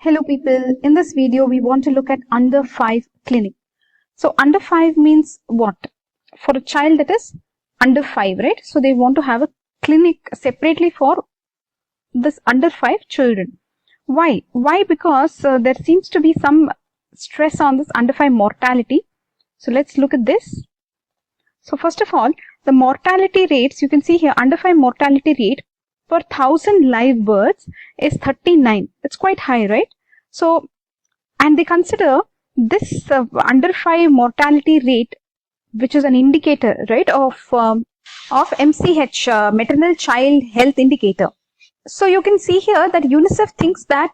Hello people, in this video we want to look at under 5 clinic. So under 5 means what? For a child that is under 5, right? So they want to have a clinic separately for this under 5 children. Why? Because there seems to be some stress on this under 5 mortality. So let's look at this. So first of all, the mortality rates, you can see here under 5 mortality rate per 1000 live births is 39. It's quite high, right? So, and they consider this under 5 mortality rate, which is an indicator, right, of MCH, maternal child health indicator. So you can see here that UNICEF thinks that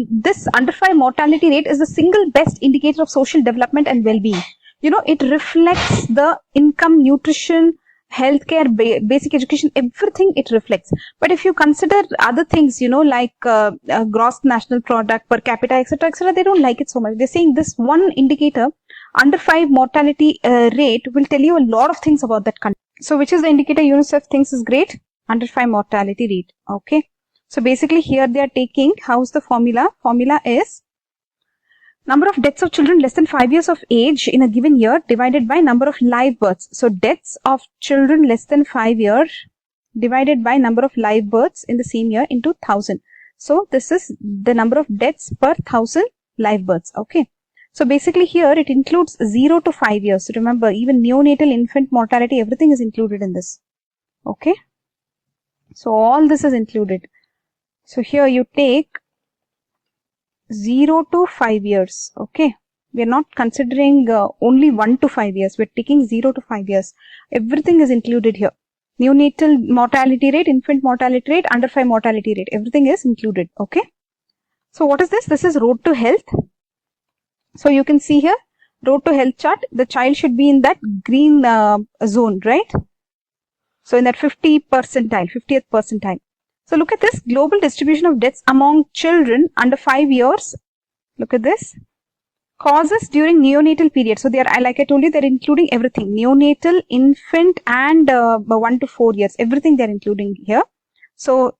this under 5 mortality rate is the single best indicator of social development and well-being. You know, it reflects the income, nutrition, healthcare, basic education, everything it reflects. But if you consider other things, you know, like gross national product, per capita, etc., they don't like it so much. They're saying this one indicator, under 5 mortality rate, will tell you a lot of things about that country. So which is the indicator UNICEF thinks is great? Under 5 mortality rate. Okay. So basically here they are taking, how's the formula? Formula is number of deaths of children less than 5 years of age in a given year divided by number of live births. So deaths of children less than 5 years divided by number of live births in the same year into 1000. So this is the number of deaths per 1000 live births. Okay. So basically here it includes 0 to 5 years. So remember, even neonatal infant mortality, everything is included in this. Okay. So all this is included. So here you take 0 to 5 years. Okay. We are not considering only 1 to 5 years. We are taking 0 to 5 years. Everything is included here. Neonatal mortality rate, infant mortality rate, under 5 mortality rate. Everything is included. Okay. So what is this? This is road to health. So you can see here, road to health chart. The child should be in that green zone, right? So in that 50th percentile. So look at this global distribution of deaths among children under 5 years. Look at this. Causes during neonatal period. So they are, like I told you, they're including everything. Neonatal, infant and 1 to 4 years. Everything they're including here. So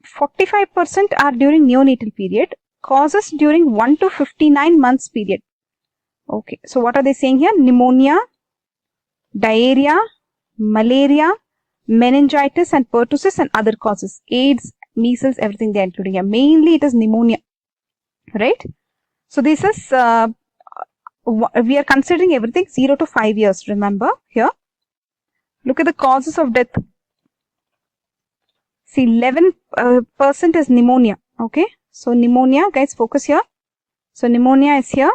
45% are during neonatal period. Causes during 1 to 59 months period. Okay. So what are they saying here? Pneumonia, diarrhea, malaria, meningitis and pertussis and other causes, AIDS, measles, everything they are including here. Mainly it is pneumonia, right? So this is, we are considering everything 0 to 5 years, remember here. Look at the causes of death. See, 11% is pneumonia, okay? So pneumonia, guys, focus here. So pneumonia is here.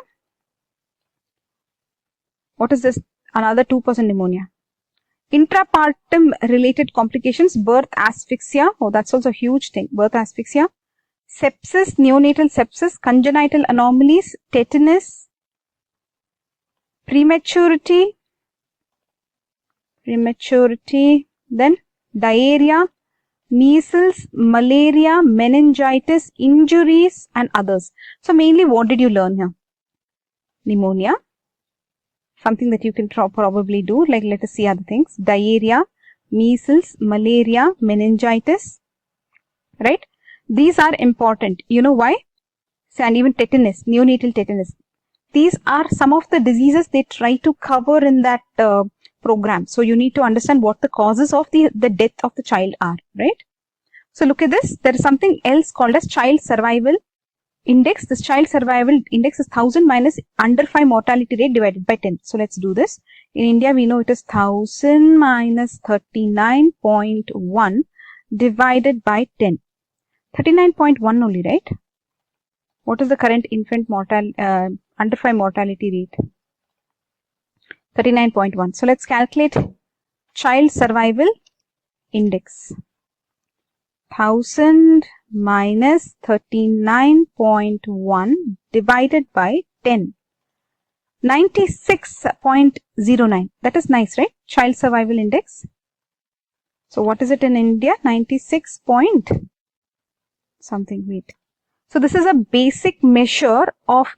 What is this? Another 2% pneumonia. Intrapartum related complications, birth asphyxia. Oh, that's also a huge thing. Birth asphyxia. Sepsis, neonatal sepsis, congenital anomalies, tetanus, prematurity, then diarrhea, measles, malaria, meningitis, injuries and others. So mainly what did you learn here? Pneumonia. Something that you can probably do, like let us see other things. Diarrhea, measles, malaria, meningitis, right? These are important. You know why? And even tetanus, neonatal tetanus. These are some of the diseases they try to cover in that program. So you need to understand what the causes of the death of the child are, right? So look at this. There is something else called as child survival index. This child survival index is 1000 minus under 5 mortality rate divided by 10. So let's do this. In India, we know it is 1000 minus 39.1 divided by 10. 39.1 only, right? What is the current infant under 5 mortality rate? 39.1. So let's calculate child survival index. 1000 minus 39.1 divided by 10. 96.09. That is nice, right? Child survival index. So what is it in India? 96 point something. Wait. So this is a basic measure of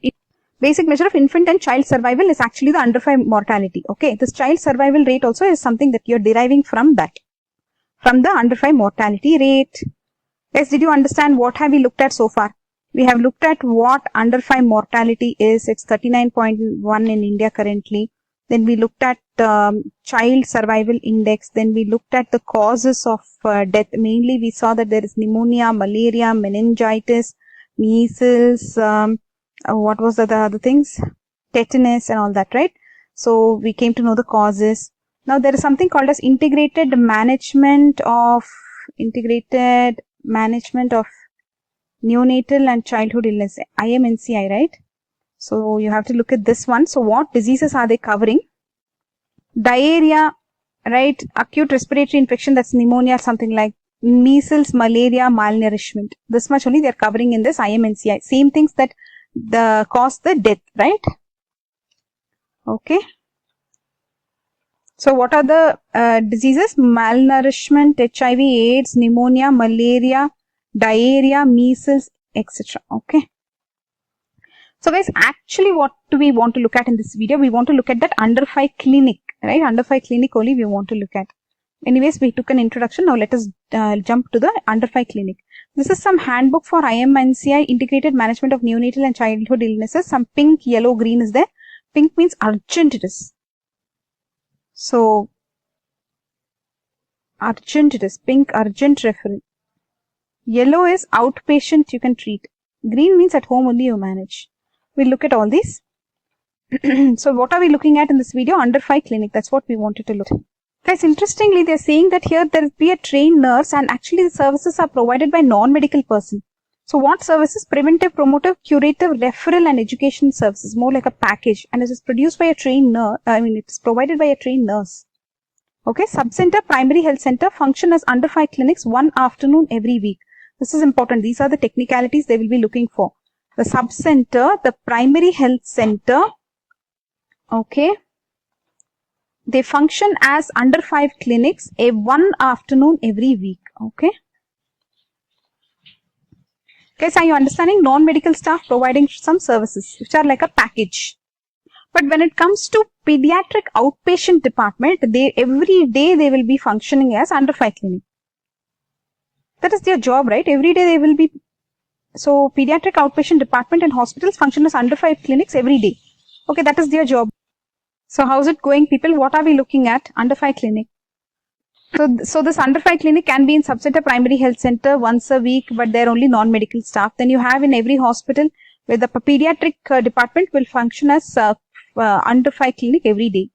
infant and child survival is actually the under 5 mortality. Okay. This child survival rate also is something that you're deriving from that. From the under 5 mortality rate. Guys, did you understand what have we looked at so far? We have looked at what under 5 mortality is. It's 39.1 in India currently. Then we looked at child survival index. Then we looked at the causes of death. Mainly we saw that there is pneumonia, malaria, meningitis, measles, what was the other things? Tetanus and all that, right? So we came to know the causes. Now there is something called as integrated management of neonatal and childhood illness, IMNCI, right? So you have to look at this one. So what diseases are they covering? Diarrhea, right? Acute respiratory infection, that's pneumonia or something like measles, malaria, malnourishment. This much only they are covering in this IMNCI. Same things that cause the death, right? Okay. So what are the diseases? Malnourishment, HIV, AIDS, pneumonia, malaria, diarrhea, measles, etc. Okay. So guys, actually what do we want to look at in this video? We want to look at that under 5 clinic, right? Under 5 clinic only we want to look at. Anyways, we took an introduction. Now let us jump to the under 5 clinic. This is some handbook for IMNCI, Integrated Management of Neonatal and Childhood Illnesses. Some pink, yellow, green is there. Pink means urgent it is. So, urgent it is. Pink, urgent referral. Yellow is outpatient, you can treat. Green means at home only you manage. We'll look at all these. So, what are we looking at in this video? Under 5 clinic. That's what we wanted to look at. Guys, interestingly, they're saying that here there will be a trained nurse and actually the services are provided by non-medical person. So what services? Preventive, promotive, curative, referral and education services. More like a package. And it is produced by a trained nurse. It is provided by a trained nurse. Okay. Sub-center, primary health center function as under 5 clinics, one afternoon every week. This is important. These are the technicalities they will be looking for. The sub-center, the primary health center. Okay. They function as under 5 clinics, one afternoon every week. Okay. Guys, are you understanding? Non-medical staff providing some services, which are like a package. But when it comes to pediatric outpatient department, every day they will be functioning as under 5 clinic. That is their job, right? Every day they will be. So, pediatric outpatient department and hospitals function as under 5 clinics every day. Okay, that is their job. So, how's it going, people? What are we looking at? Under 5 clinic. So this under 5 clinic can be in sub-center primary health center once a week, but they're only non-medical staff. Then you have in every hospital where the pediatric department will function as under 5 clinic every day.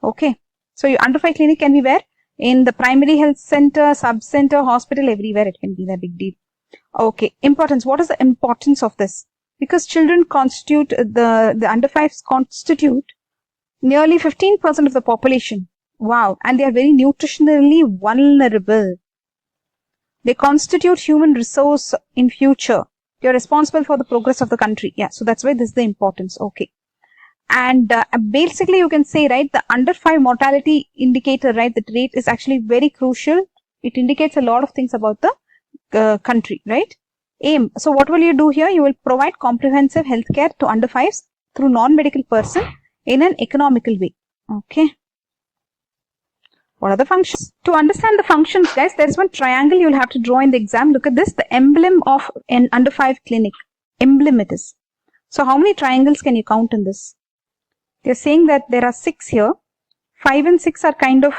Okay. So your under 5 clinic can be where? In the primary health center, sub-center, hospital, everywhere it can be. The big deal. Okay. Importance. What is the importance of this? Because children constitute, the under 5s constitute nearly 15% of the population. Wow. And they are very nutritionally vulnerable. They constitute human resource in future. You're responsible for the progress of the country. Yeah. So that's why this is the importance. Okay. And basically you can say, right, the under 5 mortality indicator, right, the rate is actually very crucial. It indicates a lot of things about the country, right? AIM. So what will you do here? You will provide comprehensive healthcare to under 5s through non-medical person in an economical way. Okay. What are the functions? To understand the functions, guys, there is one triangle you will have to draw in the exam. Look at this, the emblem of an under 5 clinic. Emblem it is. So how many triangles can you count in this? They're saying that there are 6 here. 5 and 6 are kind of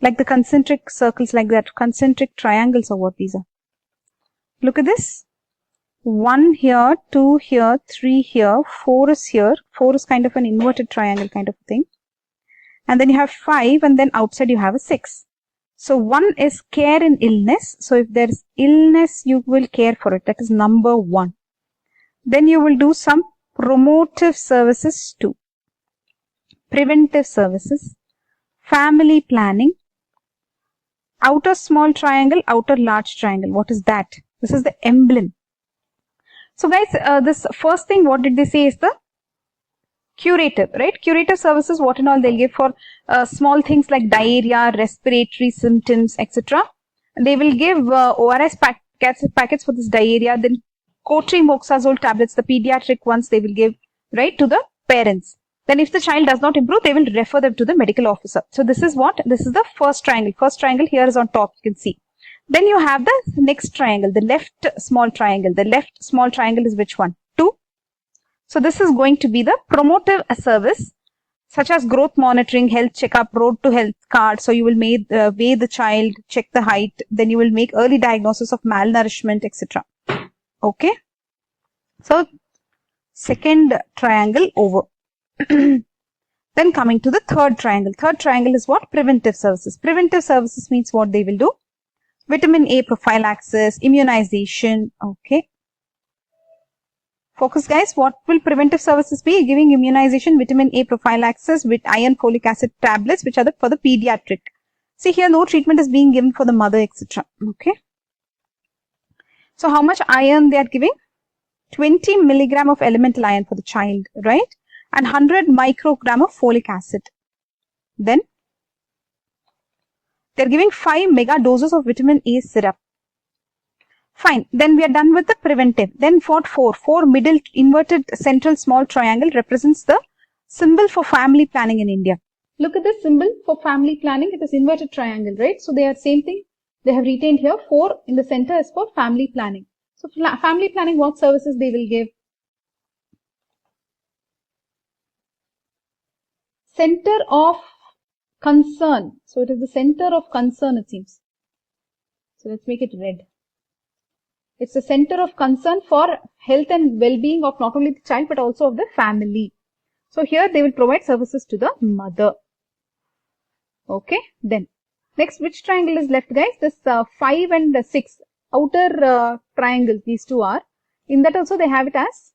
like the concentric circles, like that. Concentric triangles or what these are. Look at this. 1 here, 2 here, 3 here, 4 is here. 4 is kind of an inverted triangle kind of thing. And then you have 5 and then outside you have a 6. So 1 is care in illness. So if there is illness, you will care for it. That is number 1. Then you will do some promotive services too. Preventive services. Family planning. Outer small triangle, outer large triangle. What is that? This is the emblem. So guys, this first thing, what did they say is the curative, right? Curative services, what and all they'll give for small things like diarrhea, respiratory symptoms, etc. They will give ORS packets for this diarrhea, then cotrimoxazole tablets, the pediatric ones they will give, right, to the parents. Then if the child does not improve, they will refer them to the medical officer. So this is what? This is the first triangle. First triangle here is on top, you can see. Then you have the next triangle, the left small triangle. The left small triangle is which one? 2. So this is going to be the promotive service, such as growth monitoring, health checkup, road to health card. So you will weigh the child, check the height, then you will make early diagnosis of malnourishment, etc. Okay. So second triangle over. Then coming to the third triangle. Third triangle is what? Preventive services. Preventive services means what they will do? Vitamin A prophylaxis, immunization. Okay. Focus guys, what will preventive services be? Giving immunization, vitamin A prophylaxis with iron folic acid tablets, which are for the pediatric. See here, no treatment is being given for the mother, etc. Okay. So how much iron they are giving? 20 milligram of elemental iron for the child, right? And 100 microgram of folic acid. Then they're giving 5 mega doses of vitamin A syrup. Fine. Then we are done with the preventive. Then for 4 middle inverted central small triangle represents the symbol for family planning in India. Look at this symbol for family planning. It is inverted triangle, right? So they are same thing. They have retained here. 4 in the center is for family planning. So family planning, what services they will give? Center of concern. So it is the center of concern, it seems. So let's make it red. It's a center of concern for health and well-being of not only the child but also of the family. So here they will provide services to the mother. Okay. Then next, which triangle is left, guys? This 5 and 6 outer triangles. These two are. In that also they have it as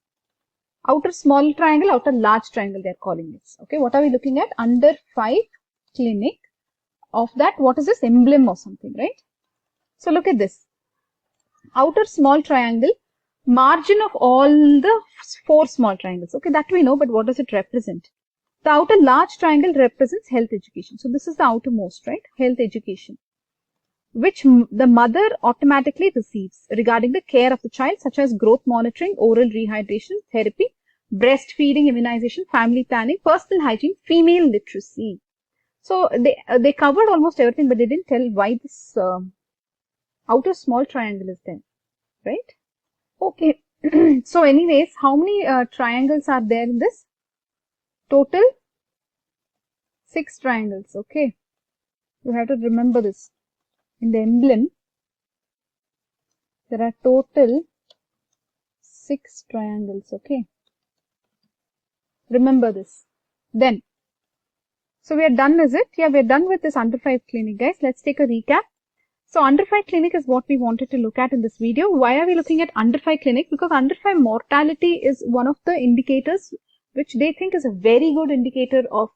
outer small triangle, outer large triangle they are calling this. Okay. What are we looking at? Under 5 clinic. Of that, what is this? Emblem or something, right? So look at this. Outer small triangle, margin of all the 4 small triangles. Okay, that we know, but what does it represent? The outer large triangle represents health education. So this is the outermost, right? Health education, which the mother automatically receives regarding the care of the child, such as growth monitoring, oral rehydration, therapy, breastfeeding, immunization, family planning, personal hygiene, female literacy. So they covered almost everything, but they didn't tell why this outer small triangle is there, right? Okay. So anyways, how many triangles are there in this? Total 6 triangles. Okay. You have to remember this. In the emblem, there are total 6 triangles. Okay. Remember this. Then, so we are done, is it? Yeah, we are done with this under 5 clinic, guys. Let's take a recap. So under 5 clinic is what we wanted to look at in this video. Why are we looking at under 5 clinic? Because under 5 mortality is one of the indicators which they think is a very good indicator of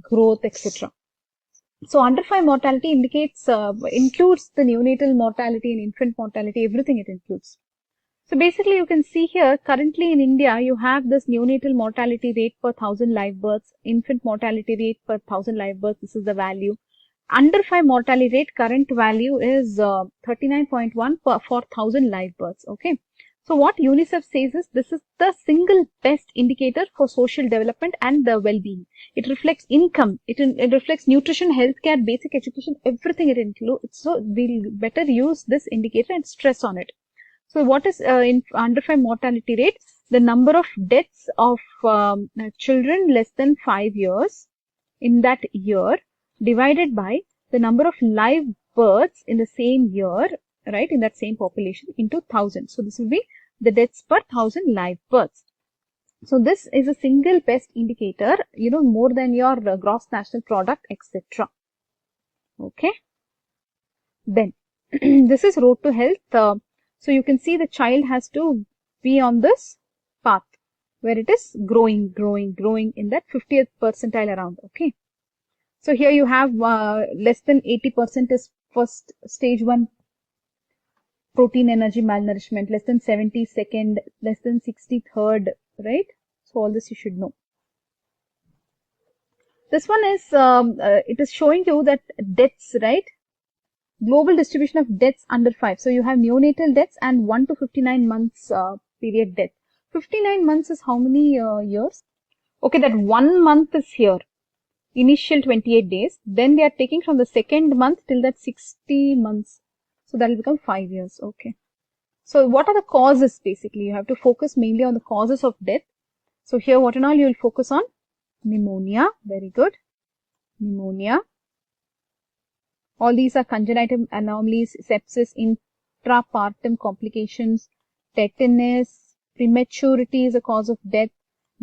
growth, etc. So under 5 mortality indicates, includes the neonatal mortality and infant mortality, everything it includes. So basically you can see here, currently in India, you have this neonatal mortality rate per 1000 live births, infant mortality rate per 1000 live births, this is the value. Under 5 mortality rate, current value is 39.1 for 1000 live births. Okay. So what UNICEF says is this is the single best indicator for social development and the well-being. It reflects income. It reflects nutrition, healthcare, basic education, everything it includes. So we'll better use this indicator and stress on it. So what is in under 5 mortality rate? The number of deaths of children less than 5 years in that year, divided by the number of live births in the same year, right, in that same population into 1000. So this will be the deaths per 1000 live births. So this is a single best indicator, more than your gross national product, etc. Okay. Then this is road to health. So you can see the child has to be on this path where it is growing in that 50th percentile around. Okay. So here you have less than 80% is first stage 1 protein energy malnourishment, less than 70 second, less than 60 third, right? So all this you should know. This one is, it is showing you that deaths, right? Global distribution of deaths under 5. So you have neonatal deaths and 1 to 59 months period death. 59 months is how many years? Okay, that 1 month is here. Initial 28 days, then they are taking from the second month till that 60 months. So that will become 5 years. Okay. So what are the causes basically? You have to focus mainly on the causes of death. So here what and all you will focus on? Pneumonia. Very good. Pneumonia. All these are congenital anomalies, sepsis, intrapartum complications, tetanus, prematurity is a cause of death,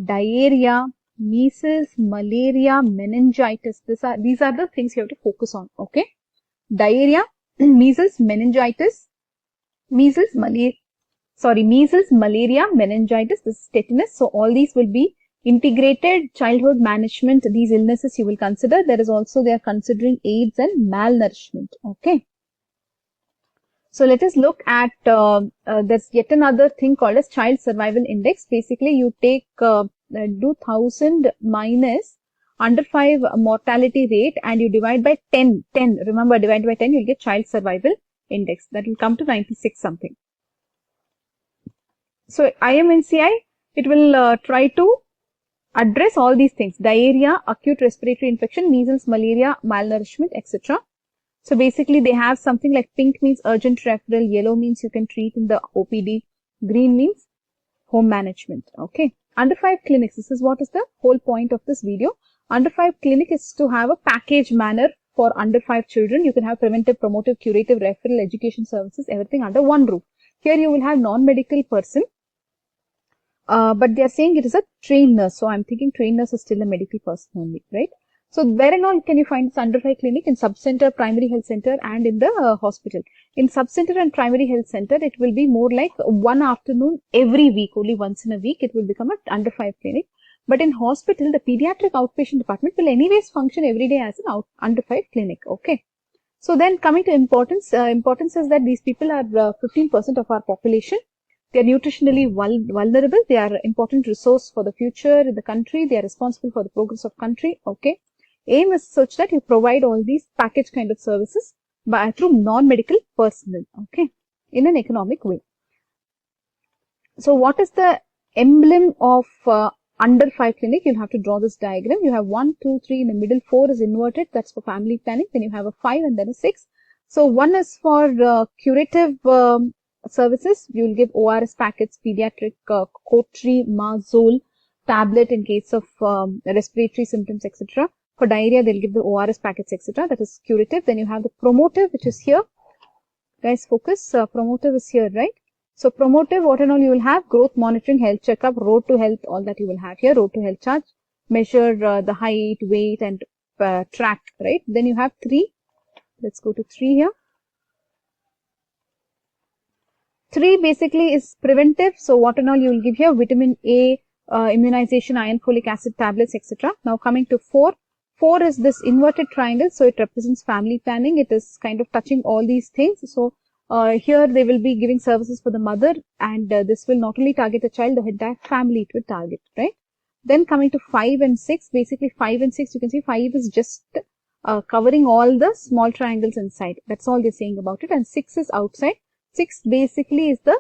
diarrhea, measles, malaria, meningitis. These are the things you have to focus on. Okay. Diarrhea, measles, meningitis, measles, malaria, meningitis, this is tetanus. So all these will be integrated childhood management. These illnesses you will consider. There is also, they are considering AIDS and malnourishment. Okay. So let us look at, there's yet another thing called as child survival index. Basically, you take, do 1000 minus under 5 mortality rate and you divide by 10. Remember, divide by 10, you'll get child survival index. That will come to 96 something. So IMNCI, it will try to address all these things: diarrhea, acute respiratory infection, measles, malaria, malnourishment, etc. So basically they have something like pink means urgent referral, yellow means you can treat in the OPD, green means home management. Okay. Under 5 clinics, this is what is the whole point of this video. Under 5 clinic is to have a package manner for under 5 children. You can have preventive, promotive, curative, referral, education services, everything under one roof. Here you will have non-medical person. But they are saying it is a trained nurse. So I'm thinking trained nurse is still a medical person only, right? So where and all can you find this under 5 clinic? In sub-center, primary health center and in the hospital. In sub-center and primary health center, it will be more like one afternoon every week, only once in a week, it will become a under 5 clinic. But in hospital, the pediatric outpatient department will anyways function every day as an under 5 clinic. Okay. So then coming to importance, importance is that these people are 15% of our population. They are nutritionally vulnerable. They are an important resource for the future in the country. They are responsible for the progress of country. Okay. Aim is such that you provide all these package kind of services through non-medical personnel. Okay. In an economic way. So what is the emblem of under 5 clinic? You'll have to draw this diagram. You have 1, 2, 3 in the middle. 4 is inverted. That's for family planning. Then you have a 5 and then a 6. So 1 is for curative services. You will give ORS packets, pediatric cotrimazole tablet in case of respiratory symptoms, etc. For diarrhea, they'll give the ORS packets, etc. That is curative. Then you have the promotive, which is here. Guys, focus. Promotive is here, right? So promotive, what and all you will have? Growth monitoring, health checkup, road to health, all that you will have here. Road to health chart, measure the height, weight, and track, right? Then you have 3. Let's go to 3 here. 3 basically is preventive. So what and all you will give here? Vitamin A, immunization, iron, folic acid tablets, etc. Now coming to 4. 4 is this inverted triangle. So it represents family planning. It is kind of touching all these things. So here they will be giving services for the mother, and this will not only target the child, the entire family it will target, right? Then coming to 5 and 6, basically 5 and 6, you can see 5 is just covering all the small triangles inside. That's all they're saying about it. And 6 is outside. 6 basically is the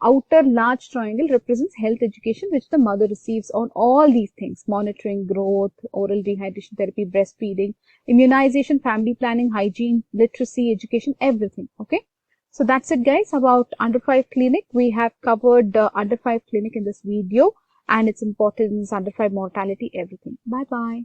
outer large triangle, represents health education which the mother receives on all these things: monitoring, growth, oral rehydration therapy, breastfeeding, immunization, family planning, hygiene, literacy, education, everything. Okay. So that's it, guys, about under 5 clinic. We have covered under 5 clinic in this video and its importance, under 5 mortality, everything. Bye bye.